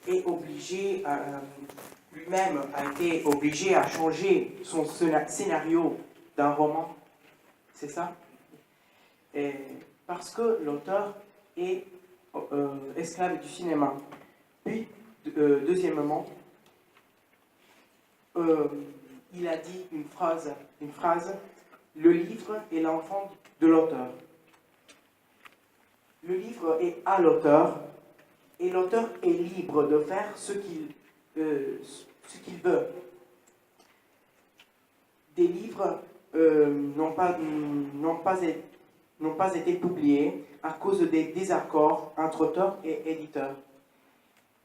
est obligé, lui-même a été obligé à changer son scénario d'un roman. C'est ça? Et parce que l'auteur est esclave du cinéma. Puis, deuxièmement, il a dit une phrase, le livre est l'enfant de l'auteur. Le livre est à l'auteur, et l'auteur est libre de faire ce qu'il veut. Des livres n'ont pas été publiés à cause des désaccords entre auteur et éditeur.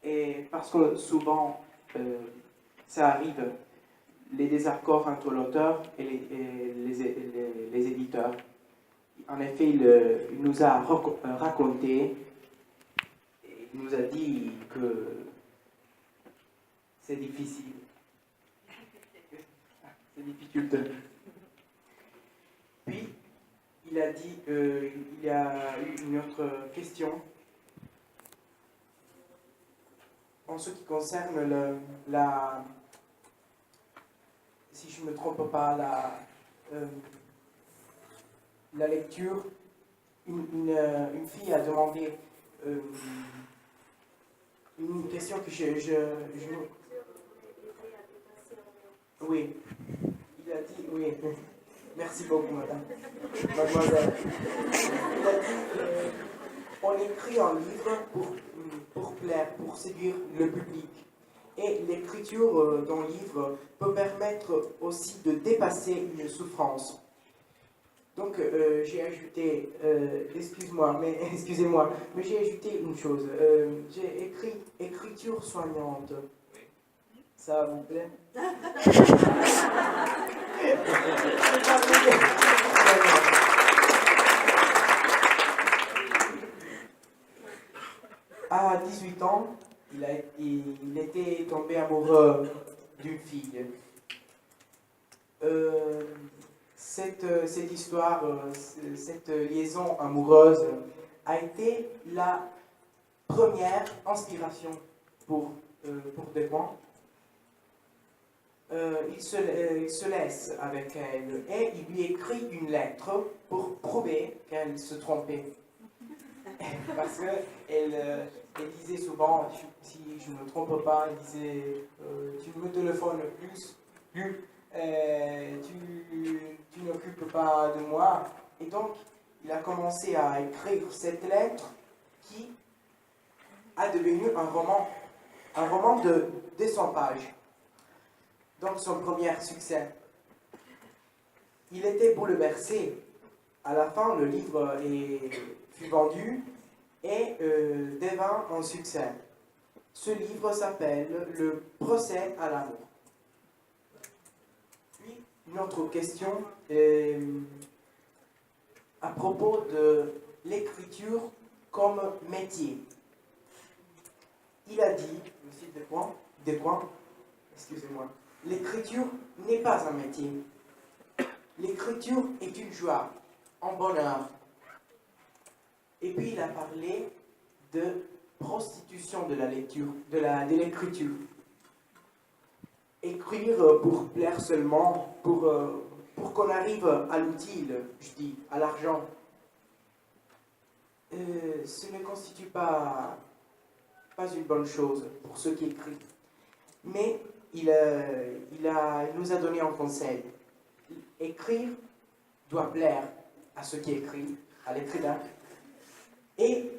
Et parce que souvent, ça arrive, les désaccords entre l'auteur et les éditeurs. En effet, il nous a raconté, il nous a dit que c'est difficile. C'est difficile. Puis, il a dit, il y a eu une autre question en ce qui concerne si je ne me trompe pas, la lecture. Une fille a demandé une question que oui, il a dit, oui, merci beaucoup, mademoiselle. Il a dit, on écrit un livre pour plaire, pour séduire le public. Et l'écriture d'un livre peut permettre aussi de dépasser une souffrance. Donc j'ai ajouté, excusez-moi, mais j'ai ajouté une chose. J'ai écrit écriture soignante. Ça vous plaît? À 18 ans, il était tombé amoureux d'une fille. Cette histoire, cette liaison amoureuse a été la première inspiration pour Despoints. Il se laisse avec elle et il lui écrit une lettre pour prouver qu'elle se trompait. Parce qu'elle disait souvent, si je ne me trompe pas, elle disait tu me téléphones plus, tu n'occupes pas de moi. Et donc, il a commencé à écrire cette lettre qui a devenu un roman de 200 pages. Donc, son premier succès. Il était bouleversé. À la fin, le livre fut vendu et devint un succès. Ce livre s'appelle Le procès à l'amour. Puis, une autre question à propos de l'écriture comme métier. Il a dit, monsieur Despoints, excusez-moi, l'écriture n'est pas un métier. L'écriture est une joie, un bonheur. Et puis il a parlé de prostitution de la lecture, de l'écriture. Écrire pour plaire seulement, pour qu'on arrive à l'utile, je dis, à l'argent. Ce ne constitue pas une bonne chose pour ceux qui écrivent. Mais il nous a donné un conseil. Écrire doit plaire à ceux qui écrivent, à l'écrivain. Et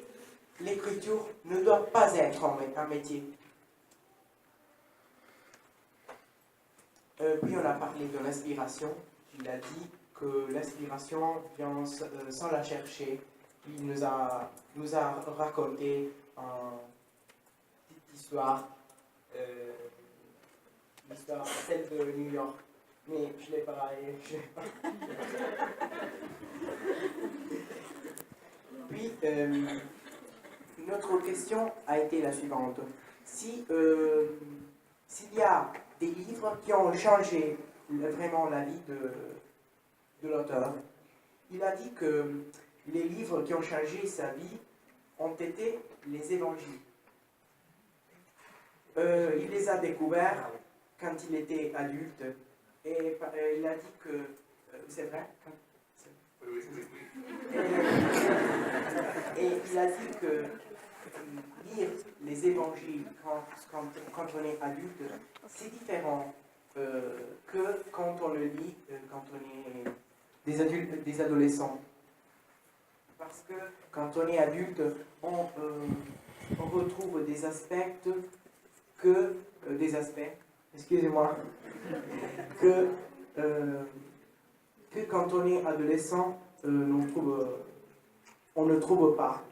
l'écriture ne doit pas être un métier. Puis on a parlé de l'inspiration. Il a dit que l'inspiration vient sans la chercher. Il nous a raconté une petite histoire, l'histoire, celle de New York. Mais je ne l'ai pas. Puis, une autre question a été la suivante. S'il y a des livres qui ont changé vraiment la vie de l'auteur, il a dit que les livres qui ont changé sa vie ont été les évangiles. il les a découverts quand il était adulte. Et il a dit que... c'est vrai? Et il a dit que lire les évangiles quand on est adulte, c'est différent que quand on le lit quand on est des adultes, des adolescents. Parce que quand on est adulte, on retrouve des aspects que... des aspects, excusez-moi, que quand on est adolescent, on ne trouve pas.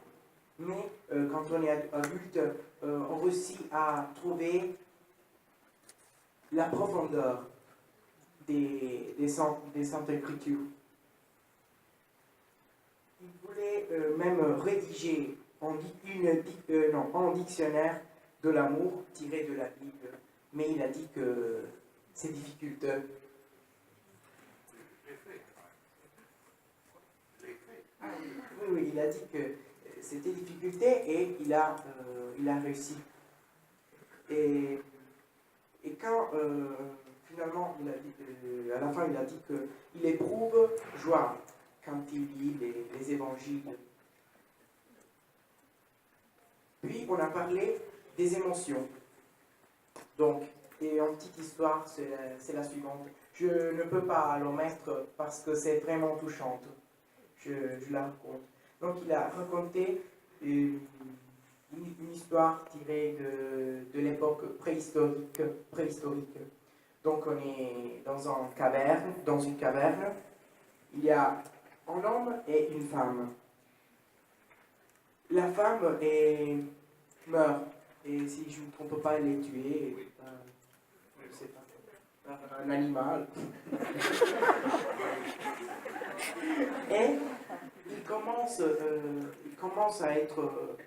Mais quand on est adulte, on réussit à trouver la profondeur des Saintes Écritures. Il voulait même rédiger un dictionnaire de l'amour tiré de la Bible, mais il a dit que c'est difficulteux. Oui, il a dit que c'était difficulté et il a réussi. Et quand finalement, à la fin, il a dit qu'il éprouve joie quand il lit les évangiles. Puis, on a parlé des émotions. Donc, et en petite histoire, c'est la suivante. Je ne peux pas l'omettre parce que c'est vraiment touchante. Je la raconte. Donc, il a raconté une histoire tirée de l'époque préhistorique. Donc, on est dans une caverne. Il y a un homme et une femme. La femme meurt. Et si je ne me trompe pas, elle est tuée. Je ne sais pas. Par un animal. Et il commence à être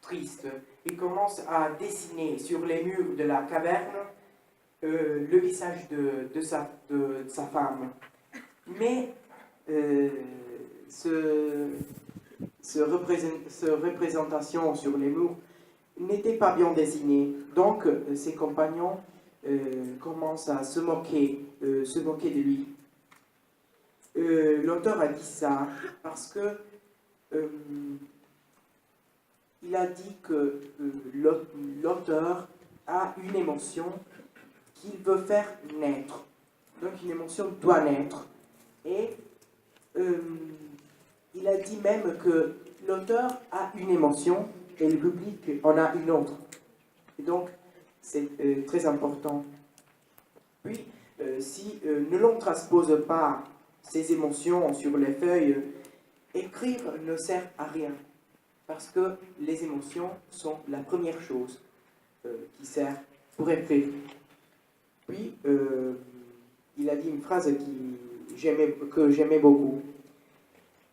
triste. Il commence à dessiner sur les murs de la caverne le visage de sa femme. Mais cette représentation sur les murs n'était pas bien dessinée. Donc ses compagnons commencent à se moquer de lui. L'auteur a dit ça parce que il a dit que l'auteur a une émotion qu'il veut faire naître. Donc une émotion doit naître. Et il a dit même que l'auteur a une émotion et le public en a une autre. Et donc c'est très important. Puis, si l'on ne transpose pas ces émotions sur les feuilles, écrire ne sert à rien. Parce que les émotions sont la première chose qui sert pour écrire. Puis, il a dit une phrase que j'aimais beaucoup.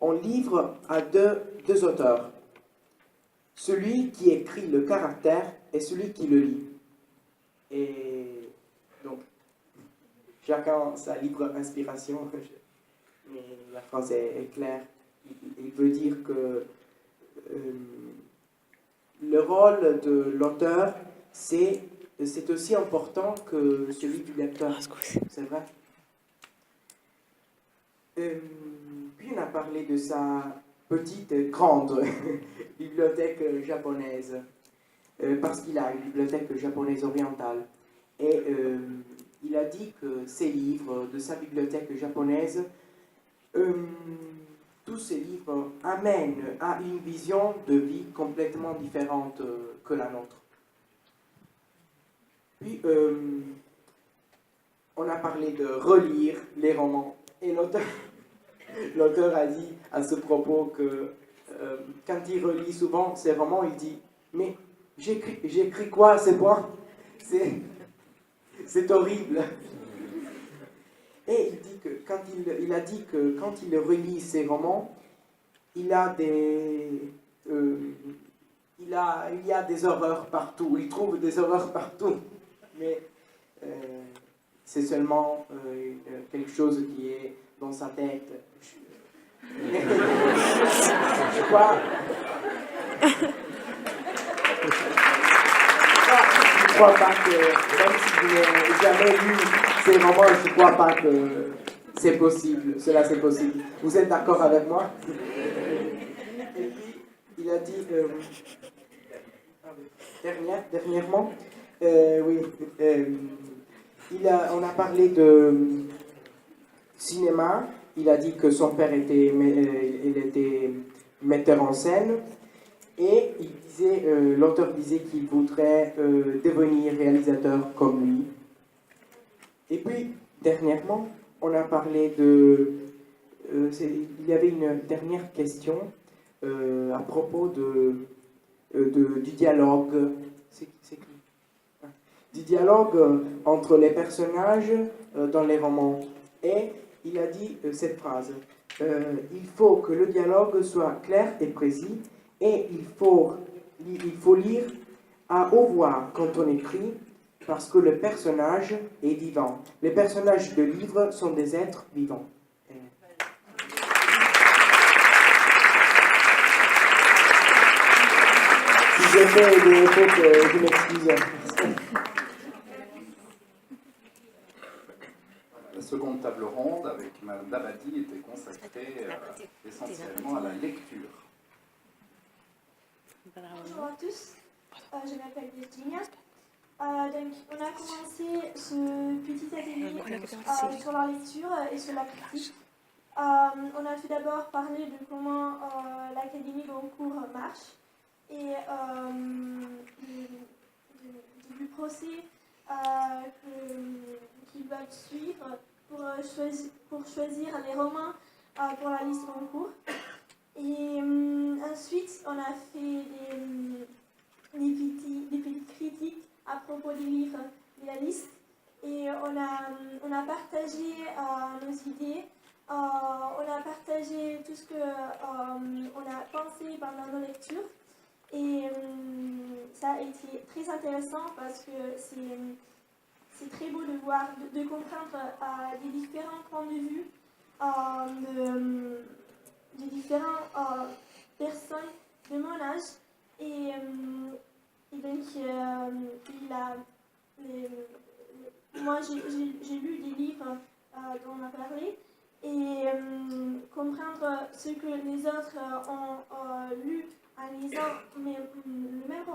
On livre à deux auteurs. Celui qui écrit le caractère et celui qui le lit. Et donc, chacun sa libre inspiration. Mais la phrase est claire. Il veut dire que le rôle de l'auteur, c'est aussi important que celui du lecteur. C'est vrai. Puis on a parlé de sa petite, grande bibliothèque japonaise. Parce qu'il a une bibliothèque japonaise orientale. Et il a dit que ces livres de sa bibliothèque japonaise, tous ces livres amènent à une vision de vie complètement différente que la nôtre. Puis, on a parlé de relire les romans. Et l'auteur a dit à ce propos que quand il relit souvent ces romans, il dit « Mais j'écris quoi à ces points? C'est horrible !» Et il a dit que quand il relit ses romans, il y a des horreurs partout. Il trouve des horreurs partout. Mais c'est seulement quelque chose qui est dans sa tête. Je crois. crois pas que, même si vous n'avez jamais lu ces romans, je ne crois pas que c'est possible. Cela, c'est possible. Vous êtes d'accord avec moi? Et puis, il a dit, dernièrement, oui, on a parlé de cinéma. Il a dit que son père était metteur en scène. Et l'auteur disait qu'il voudrait devenir réalisateur comme lui. Et puis, dernièrement, on a parlé il y avait une dernière question à propos du dialogue. C'est qui? Du dialogue entre les personnages dans les romans. Et il a dit cette phrase. Il faut que le dialogue soit clair et précis. Et il faut lire à haute voix quand on écrit, parce que le personnage est vivant. Les personnages de livres sont des êtres vivants. Si j'ai fait des fautes, je m'excuse. La seconde table ronde avec Mme Dabadi était consacrée essentiellement à la lecture. Bonjour à tous, je m'appelle Virginia. Donc, on a commencé ce petit atelier sur la lecture et sur la critique. On a tout d'abord parlé de comment l'Académie Goncourt marche et du procès qu'ils doivent suivre pour choisir les romans pour la liste Goncourt. Et ensuite, on a fait des petites critiques à propos des livres de la liste. Et on a partagé nos idées, on a partagé tout ce qu'on a pensé pendant nos lectures. Et ça a été très intéressant parce que c'est très beau de voir, de comprendre les différents points de vue de différentes personnes de mon âge. Et donc, moi, j'ai lu des livres dont on a parlé. Et comprendre ce que les autres ont lu en lisant les mêmes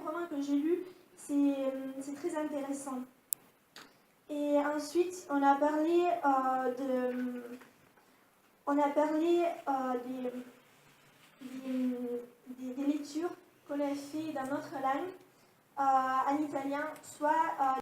romans que j'ai lus, c'est très intéressant. Et ensuite, on a parlé des lectures qu'on a fait dans notre langue, en italien, soit